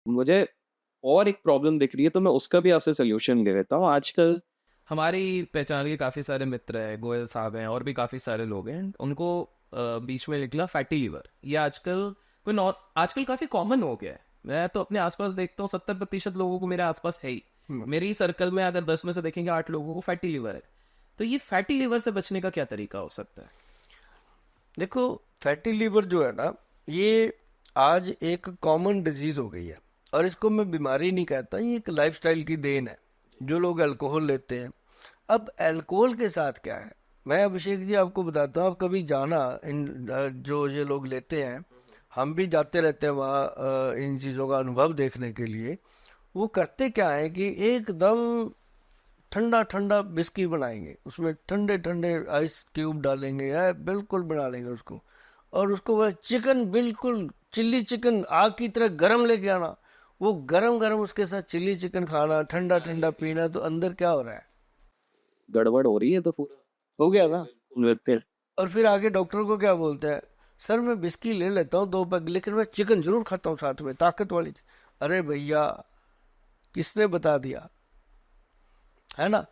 मुझे और एक प्रॉब्लम दिख रही है, तो मैं उसका भी आपसे सॉल्यूशन ले लेता हूँ। आजकल हमारी पहचान के काफ़ी सारे मित्र हैं, गोयल साहब हैं और भी काफ़ी सारे लोग हैं, उनको बीच में निकला फैटी लीवर। ये आजकल कोई नॉर आजकल काफ़ी कॉमन हो गया है। मैं तो अपने आसपास देखता हूँ 70% लोगों को मेरे आसपास है ही। हम्म। मेरी सर्कल में अगर 10 में से देखेंगे 8 लोगों को फैटी लीवर है। तो ये फैटी लीवर से बचने का क्या तरीका हो सकता है? देखो, फैटी लीवर जो है ना, ये आज एक कॉमन डिजीज हो गई है। और इसको मैं बीमारी नहीं कहता, ये एक लाइफस्टाइल की देन है। जो लोग अल्कोहल लेते हैं, अब अल्कोहल के साथ क्या है, मैं अभिषेक जी आपको बताता हूँ। आप कभी जाना इन जो ये लोग लेते हैं, हम भी जाते रहते हैं वहाँ इन चीज़ों का अनुभव देखने के लिए। वो करते क्या है कि एकदम ठंडा ठंडा बिस्की बनाएंगे, उसमें ठंडे ठंडे आइस क्यूब डालेंगे, या बिल्कुल बना लेंगे उसको। और उसको वह चिकन, बिल्कुल चिल्ली चिकन आग की तरह गरम लेके आना, वो गरम गरम उसके साथ चिल्ली चिकन खाना, ठंडा ठंडा पीना। तो अंदर क्या हो रहा है? गड़बड़ हो रही है तो पूरा। हो गया ना। बिल्कुल। और फिर आगे डॉक्टर को क्या बोलता है? सर मैं बिस्की ले लेता हूँ 2 पैक, लेकिन मैं चिकन जरूर खाता हूँ साथ में, ताकत वाली अरे भैया, किसने बता दिया? है ना।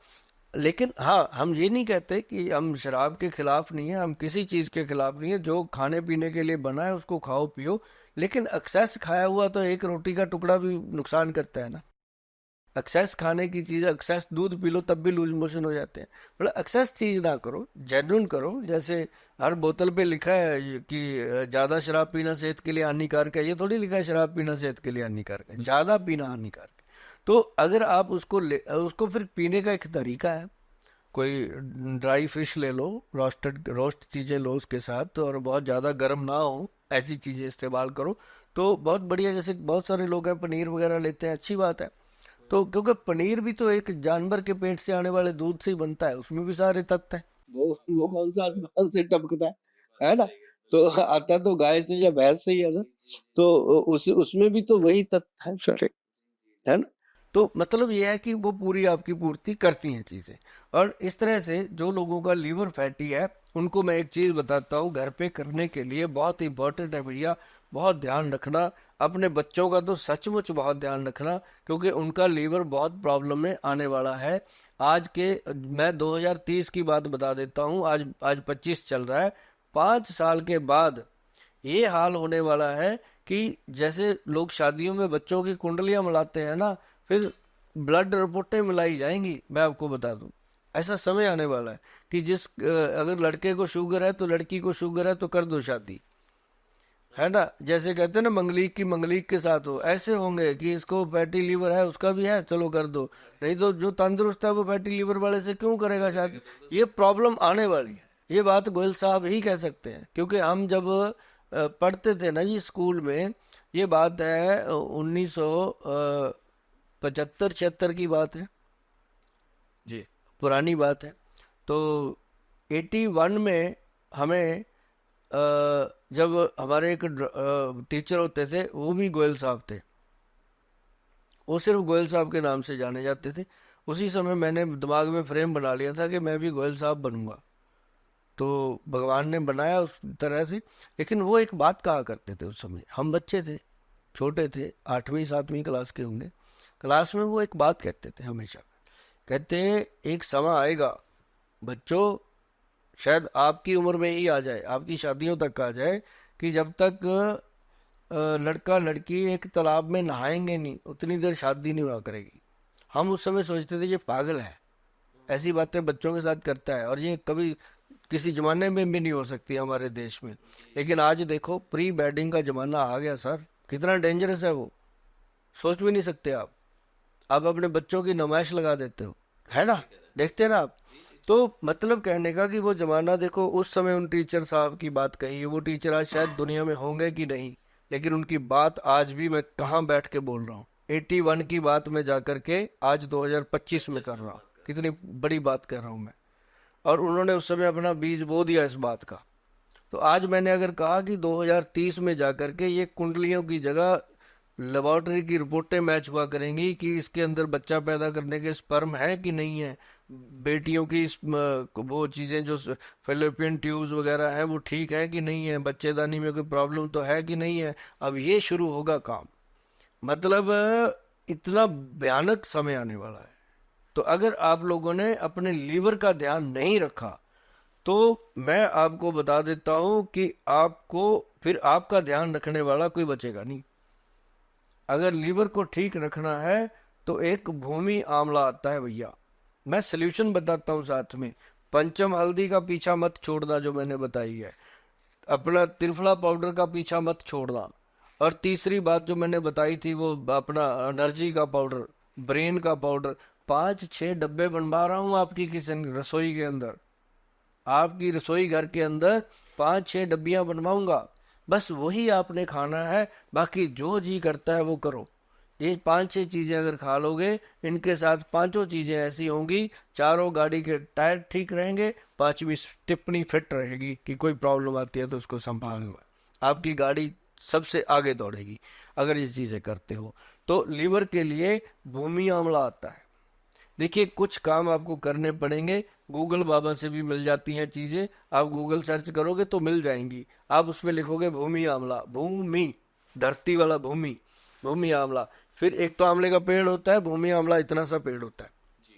लेकिन हाँ, हम ये नहीं कहते कि हम शराब के खिलाफ नहीं है, हम किसी चीज़ के खिलाफ नहीं है। जो खाने पीने के लिए बना है उसको खाओ पियो। लेकिन एक्सेस खाया हुआ तो एक रोटी का टुकड़ा भी नुकसान करता है ना। एक्सेस खाने की चीज़, एक्सेस दूध पी लो तब भी लूज मोशन हो जाते हैं। मतलब एक्सेस चीज़ ना करो, जेन्युइन करो। जैसे हर बोतल पे लिखा है कि ज़्यादा शराब पीना सेहत के लिए हानिकारक है, ये थोड़ी लिखा है शराब पीना सेहत के लिए हानिकारक है। ज़्यादा पीना हानिकारक है। तो अगर आप उसको फिर पीने का एक तरीका है। कोई ड्राई फिश ले लो, रोस्ट चीज़ें लो उसके साथ, तो और बहुत ज़्यादा गर्म ना हो ऐसी चीज़ें इस्तेमाल करो, तो बहुत बढ़िया। जैसे बहुत सारे लोग हैं पनीर वगैरह लेते हैं, अच्छी बात है। तो क्योंकि पनीर भी तो एक जानवर के पेट से आने वाले दूध से ही बनता है, उसमें भी सारे तत्व हैं। वो कौन सा आसमान से टपकता है ना। तो आता तो गाय से या भैंस से ही है ना। तो उस उसमें भी तो वही तत्व है सारे, है ना। तो मतलब ये है कि वो पूरी आपकी पूर्ति करती हैं चीज़ें। और इस तरह से जो लोगों का लीवर फैटी है, उनको मैं एक चीज़ बताता हूँ घर पे करने के लिए, बहुत इंपॉर्टेंट है भैया। बहुत ध्यान रखना, अपने बच्चों का तो सचमुच बहुत ध्यान रखना, क्योंकि उनका लीवर बहुत प्रॉब्लम में आने वाला है। आज के मैं 2030 की बात बता देता हूँ, आज आज 25 चल रहा है। 5 साल के बाद ये हाल होने वाला है कि जैसे लोग शादियों में बच्चों की कुंडलियां मिलाते हैं ना, फिर ब्लड रिपोर्टें मिलाई जाएंगी। मैं आपको बता दूं, ऐसा समय आने वाला है कि अगर लड़के को शुगर है तो लड़की को शुगर है तो कर दो शादी। है ना। जैसे कहते हैं ना, मंगलीक की मंगलीक के साथ हो, ऐसे होंगे कि इसको फैटी लीवर है, उसका भी है, चलो कर दो। नहीं तो जो तंदुरुस्त है वो फैटी लीवर वाले से क्यों करेगा शादी? ये प्रॉब्लम आने वाली है। ये बात गोयल साहब ही कह सकते हैं, क्योंकि हम जब पढ़ते थे ना जी स्कूल में, ये बात है 1975 76 की बात है, जी। पुरानी बात है। तो 81 में हमें जब हमारे एक टीचर होते थे, वो भी गोयल साहब थे। वो सिर्फ गोयल साहब के नाम से जाने जाते थे। उसी समय मैंने दिमाग में फ्रेम बना लिया था कि मैं भी गोयल साहब बनूंगा। तो भगवान ने बनाया उस तरह से। लेकिन वो एक बात कहा करते थे, उस समय हम बच्चे थे, छोटे थे, 8वीं 7वीं क्लास के होंगे। क्लास में वो एक बात कहते थे हमेशा। कहते, एक समय आएगा बच्चों, शायद आपकी उम्र में ही आ जाए, आपकी शादियों तक आ जाए, कि जब तक लड़का लड़की एक तालाब में नहाएंगे नहीं उतनी देर शादी नहीं हुआ करेगी। हम उस समय सोचते थे ये पागल है, ऐसी बातें बच्चों के साथ करता है, और ये कभी किसी जमाने में भी नहीं हो सकती हमारे देश में। लेकिन आज देखो, प्री वेडिंग का जमाना आ गया सर। कितना डेंजरस है वो, सोच भी नहीं सकते आप अपने बच्चों की नुमाइश लगा देते हो, है ना। देखते हैं ना आप। तो मतलब कहने का कि वो जमाना देखो, उस समय उन टीचर साहब की बात कही, वो टीचर आज शायद दुनिया में होंगे कि नहीं, लेकिन उनकी बात आज भी मैं कहाँ बैठ के बोल रहा हूँ। 81 की बात में जाकर के आज 2025 में कर रहा हूँ। कितनी बड़ी बात कर रहा हूँ मैं। और उन्होंने उस समय अपना बीज बो दिया इस बात का। तो आज मैंने अगर कहा कि 2030 में जाकर के ये कुंडलियों की जगह लेबोरेटरी की रिपोर्टें मैच हुआ करेंगी कि इसके अंदर बच्चा पैदा करने के स्पर्म है कि नहीं है, बेटियों की वो चीज़ें जो फेलोपियन ट्यूब्स वगैरह हैं वो ठीक है कि नहीं है, बच्चेदानी में कोई प्रॉब्लम तो है कि नहीं है। अब ये शुरू होगा काम। मतलब इतना भयानक समय आने वाला है। तो अगर आप लोगों ने अपने लीवर का ध्यान नहीं रखा तो मैं आपको बता देता हूं कि आपको फिर आपका ध्यान रखने वाला कोई बचेगा नहीं। अगर लीवर को ठीक रखना है तो एक भूमि आंवला आता है भैया, मैं सल्यूशन बताता हूँ साथ में। पंचम हल्दी का पीछा मत छोड़ना जो मैंने बताई है, अपना त्रिफला पाउडर का पीछा मत छोड़ना, और तीसरी बात जो मैंने बताई थी वो अपना एनर्जी का पाउडर, ब्रेन का पाउडर। 5-6 डब्बे बनवा रहा हूँ आपकी किचन रसोई के अंदर, आपकी रसोई घर के अंदर 5-6 डब्बियां बनवाऊंगा। बस वही आपने खाना है, बाकी जो जी करता है वो करो। ये 5-6 चीजें अगर खा लोगे, इनके साथ पांचों चीजें ऐसी होंगी, चारों गाड़ी के टायर ठीक रहेंगे, पांचवी टिप्पणी फिट रहेगी कि कोई प्रॉब्लम आती है तो उसको संभालना, आपकी गाड़ी सबसे आगे दौड़ेगी अगर ये चीजें करते हो। तो लीवर के लिए भूमि आंवला आता है। देखिए कुछ काम आपको करने पड़ेंगे, गूगल बाबा से भी मिल जाती हैं चीजें, आप गूगल सर्च करोगे तो मिल जाएंगी। आप उसमें लिखोगे भूमि आंवला, भूमि धरती वाला भूमि, भूमि आंवला। फिर एक तो आंवले का पेड़ होता है, भूमि आंवला इतना सा पेड़ होता है,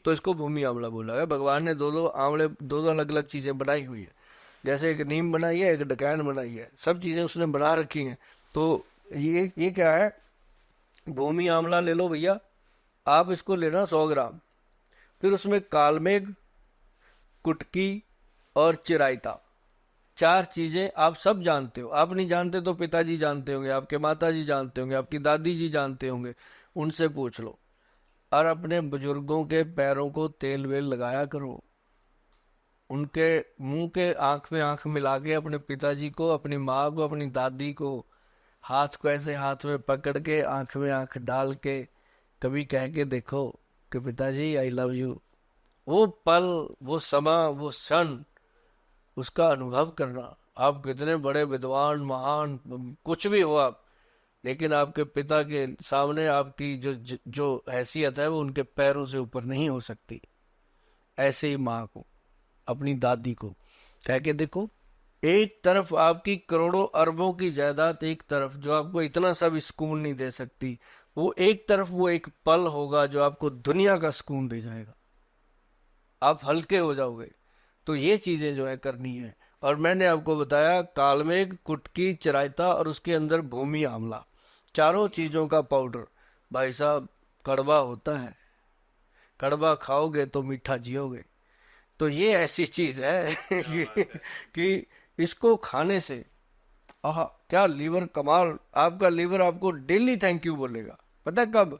तो इसको भूमि आंवला बोला है। भगवान ने दो दो आंवले, दो दो अलग अलग चीजें बनाई हुई है, जैसे एक नीम बनाई है, एक डकैन बनाई है, सब चीजें उसने बना रखी हैं। तो ये क्या है, भूमि आंवला ले लो भैया, आप इसको लेना 100 ग्राम। फिर उसमें कालमेघ, कुटकी और चिरायता, 4 चीजें आप सब जानते हो। आप नहीं जानते तो पिताजी जानते होंगे, आपके माताजी जानते होंगे, आपकी दादी जी जानते होंगे, उनसे पूछ लो। और अपने बुजुर्गों के पैरों को तेल वेल लगाया करो, उनके मुंह के आंख में आंख मिला के अपने पिताजी को, अपनी माँ को, अपनी दादी को, हाथ को ऐसे हाथ में पकड़ के आंख में आंख डाल के कभी कह के देखो कि पिताजी आई लव यू। वो पल, वो समा, वो क्षण, उसका अनुभव करना। आप कितने बड़े विद्वान, महान, कुछ भी हो आप, लेकिन आपके पिता के सामने आपकी जो हैसियत है वो उनके पैरों से ऊपर नहीं हो सकती। ऐसे ही माँ को, अपनी दादी को कह के देखो। एक तरफ आपकी करोड़ों अरबों की जायदाद, एक तरफ जो आपको इतना सा भी सुकून नहीं दे सकती, वो एक तरफ वो एक पल होगा जो आपको दुनिया का सुकून दे जाएगा, आप हल्के हो जाओगे। तो ये चीजें जो है करनी है। और मैंने आपको बताया कालमेघ, कुटकी, चिरायता और उसके अंदर भूमि आंवला, चारों चीजों का पाउडर। भाई साहब कड़वा होता है, कड़वा खाओगे तो मीठा जियोगे। तो ये ऐसी चीज है कि इसको खाने से आहा क्या लीवर कमाल, आपका लीवर आपको डेली थैंक यू बोलेगा। पता है कब?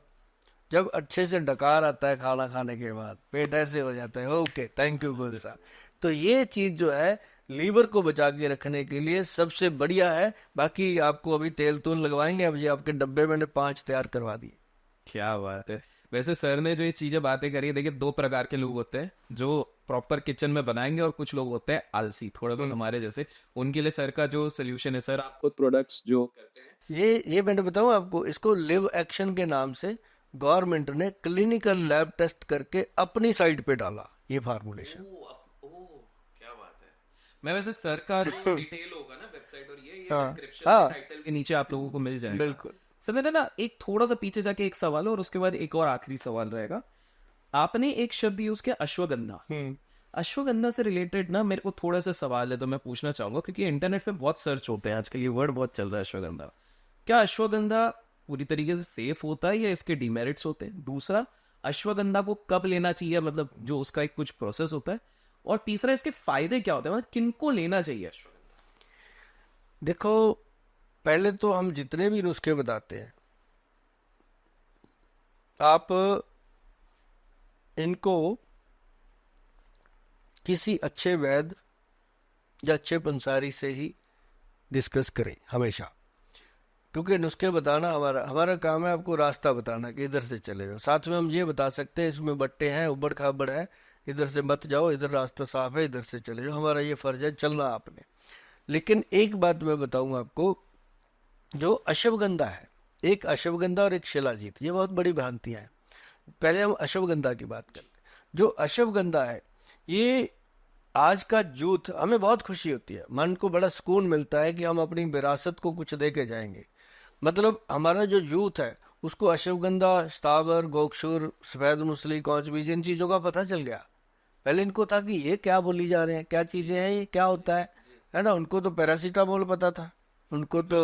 जब अच्छे से डकार आता है खाना खाने के बाद, पेट ऐसे हो जाता है, ओके थैंक यू गुल साहब। तो ये चीज जो है लीवर को बचा के रखने के लिए सबसे बढ़िया है। बाकी आपको अभी तेल तूल लगवाएंगे, अब ये आपके डब्बे मैंने 5 तैयार करवा दिए। क्या बात है। वैसे सर ने जो ये चीजें बातें करी है, देखिए 2 प्रकार के लोग होते हैं जो प्रॉपर किचन में बनाएंगे, और कुछ लोग होते हैं आलसी थोड़ा बहुत हमारे जैसे। उनके लिए सर का जो सोल्यूशन है, सर आप खुद प्रोडक्ट्स जो करते हैं। ये मैंने बताऊं आपको, इसको लिव एक्शन के नाम से गवर्नमेंट ने क्लिनिकल लैब टेस्ट करके अपनी साइट पे डाला ये फार्मूलेशन। क्या बात है। मैं वैसे सर का जो डिटेल होगा ना वेबसाइट, और ये हाँ डिस्क्रिप्शन हाँ टाइटल के नीचे आप लोगों को मिल जाएगा। बिल्कुल। सर मेरा ना एक थोड़ा सा पीछे जाके एक सवाल है, और उसके बाद एक और आखिरी सवाल रहेगा। आपने एक शब्द यूज किया अश्वगंधा। अश्वगंधा से रिलेटेड ना मेरे को थोड़ा सा सवाल है, तो मैं पूछना चाहूंगा, क्योंकि इंटरनेट पे बहुत सर्च होते हैं आजकल, ये वर्ड बहुत चल रहा है अश्वगंधा। क्या अश्वगंधा पूरी तरीके से सेफ होता है या इसके डिमेरिट्स होते हैं? दूसरा, अश्वगंधा को कब लेना चाहिए, मतलब जो उसका एक कुछ प्रोसेस होता है। और तीसरा, इसके फायदे क्या होते हैं, मतलब किनको लेना चाहिए अश्वगंधा? देखो पहले तो हम जितने भी नुस्खे बताते हैं, आप इनको किसी अच्छे वैद्य या अच्छे पंसारी से ही डिस्कस करें हमेशा, क्योंकि नुस्खे बताना हमारा हमारा काम है, आपको रास्ता बताना कि इधर से चले जाओ। साथ में हम ये बता सकते हैं इसमें बट्टे हैं, उबड़ खाबड़ है, इधर से मत जाओ, इधर रास्ता साफ है, इधर से चले जाओ। हमारा ये फर्ज है, चलना आपने। लेकिन एक बात मैं बताऊं आपको, जो अश्वगंधा है, एक अश्वगंधा और एक शिलाजीत, ये बहुत बड़ी भ्रांतियां हैं। पहले हम अश्वगंधा की बात करते हैं। जो अश्वगंधा है, ये आज का यूथ, हमें बहुत खुशी होती है, मन को बड़ा सुकून मिलता है कि हम अपनी विरासत को कुछ दे के जाएंगे। मतलब हमारा जो यूथ है उसको अश्वगंधा, स्थावर, गोक्षुर, सफेद मुसली, कौच बीज, इन चीजों का पता चल गया। पहले इनको था कि ये क्या बोली जा रहे हैं, क्या चीजें हैं, ये क्या होता है ना। उनको तो पैरासीटामोल पता था, उनको तो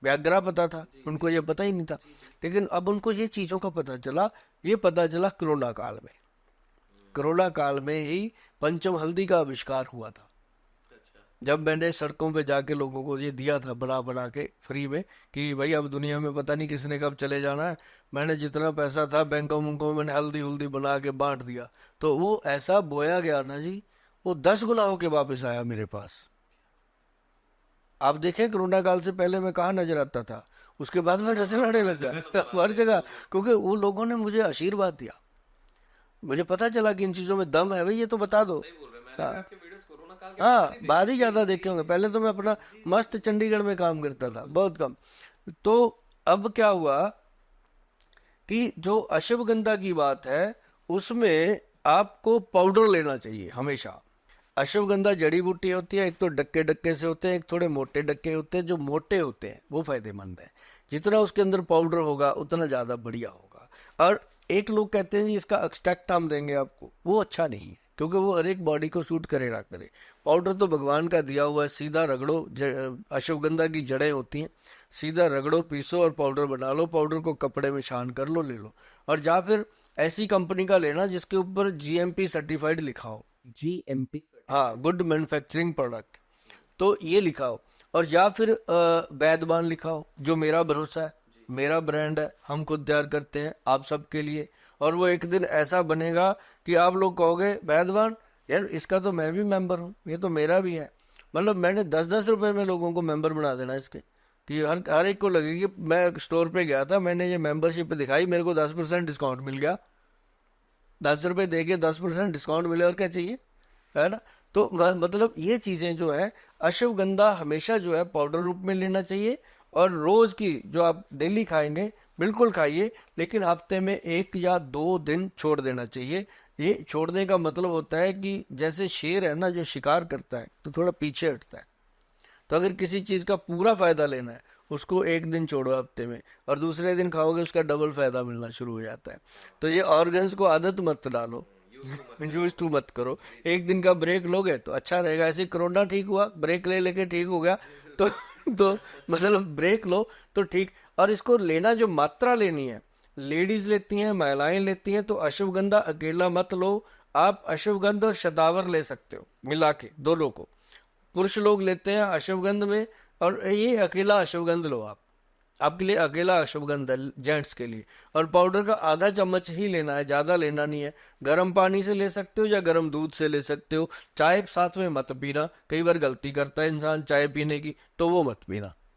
व्याग्रा पता था, उनको ये पता ही नहीं था। लेकिन अब उनको ये चीजों का पता चला। ये पता चला कोरोना काल में। कोरोना काल में ही पंचम हल्दी का आविष्कार हुआ था। जब मैंने सड़कों पे जाके लोगों को ये दिया था बना बना के फ्री में कि भाई अब दुनिया में पता नहीं किसने कब चले जाना है, मैंने जितना पैसा था बैंकों मुंकों में मैंने हल्दी हुल्दी बना के बांट दिया। तो वो ऐसा बोया गया ना जी, वो 10 गुना होके वापस आया मेरे पास। आप देखें कोरोना काल से पहले मैं कहाँ नजर आता था, उसके बाद मैं नजर आने लगा हर जगह, क्योंकि वो लोगों ने मुझे आशीर्वाद दिया। मुझे पता चला कि इन चीजों में दम है भाई, ये तो बता दो। हाँ, हाँ बाद ही ज्यादा देखे होंगे, पहले तो मैं अपना मस्त चंडीगढ़ में काम करता था, बहुत कम। तो अब क्या हुआ कि जो अश्वगंधा की बात है उसमें आपको पाउडर लेना चाहिए हमेशा। अश्वगंधा जड़ी बूटी होती है, एक तो डक्के डक्के से होते हैं, एक थोड़े मोटे डक्के होते हैं। जो मोटे होते हैं वो फायदेमंद है, जितना उसके अंदर पाउडर होगा उतना ज्यादा बढ़िया होगा। और एक लोग कहते हैं जी इसका एक्सट्रैक्ट हम देंगे आपको, वो अच्छा नहीं है, क्योंकि वो हर एक बॉडी को सूट करे ना करे। पाउडर तो भगवान का दिया हुआ है, सीधा रगड़ो। अश्वगंधा की जड़ें होती हैं, सीधा रगड़ो, पीसो और पाउडर बना लो। पाउडर को कपड़े में छान कर लो, ले लो। और या फिर ऐसी कंपनी का लेना जिसके ऊपर जीएमपी सर्टिफाइड लिखा हो। GMP। हाँ, गुड मैन्युफैक्चरिंग प्रोडक्ट, तो ये लिखा हो। और या फिर वैदवान लिखा हो, जो मेरा भरोसा है, मेरा ब्रांड है, हम खुद तैयार करते हैं आप सबके लिए। और वो एक दिन ऐसा बनेगा कि आप लोग कहोगे वैदवान यार इसका तो मैं भी मेंबर हूँ, ये तो मेरा भी है। मतलब मैंने 10-10 रुपए में लोगों को मेंबर बना देना इसके, कि हर हर एक को लगे कि मैं स्टोर पे गया था, मैंने ये मेंबरशिप दिखाई, मेरे को 10% डिस्काउंट मिल गया। 10 रुपए दे के 10% डिस्काउंट मिले, और क्या चाहिए, है ना। तो मतलब ये चीजें जो है, अश्वगंधा हमेशा जो है पाउडर रूप में लेना चाहिए। और रोज की जो आप डेली खाएंगे बिल्कुल खाइए, लेकिन हफ्ते में 1 या 2 दिन छोड़ देना चाहिए। ये छोड़ने का मतलब होता है कि जैसे शेर है ना जो शिकार करता है तो थोड़ा पीछे हटता है। तो अगर किसी चीज का पूरा फायदा लेना है, उसको 1 दिन छोड़ो हफ्ते में, और दूसरे दिन खाओगे उसका डबल फायदा मिलना शुरू हो जाता है। तो ये ऑर्गन्स को आदत मत डालो, यूज टू मत करो। 1 दिन का ब्रेक लोगे तो अच्छा रहेगा। ऐसे कोरोना ठीक हुआ, ब्रेक ले लेके ठीक हो गया, तो मतलब ब्रेक लो तो ठीक। और इसको लेना, जो मात्रा लेनी है, लेडीज लेती हैं, महिलाएं लेती हैं, तो अश्वगंधा अकेला मत लो। आप अश्वगंध और शतावर ले सकते हो मिला के, दोनों को। पुरुष लोग लेते हैं अश्वगंध में, और ये अकेला अश्वगंध लो आप, आपके लिए अकेला अश्वगंध है जेंट्स के लिए। और पाउडर का आधा चम्मच ही लेना है, ज्यादा लेना नहीं है। गर्म पानी से ले सकते हो या गर्म दूध से ले सकते हो। चाय साथ में मत पीना, कई बार गलती करता है इंसान चाय पीने की, तो वो मत पीना।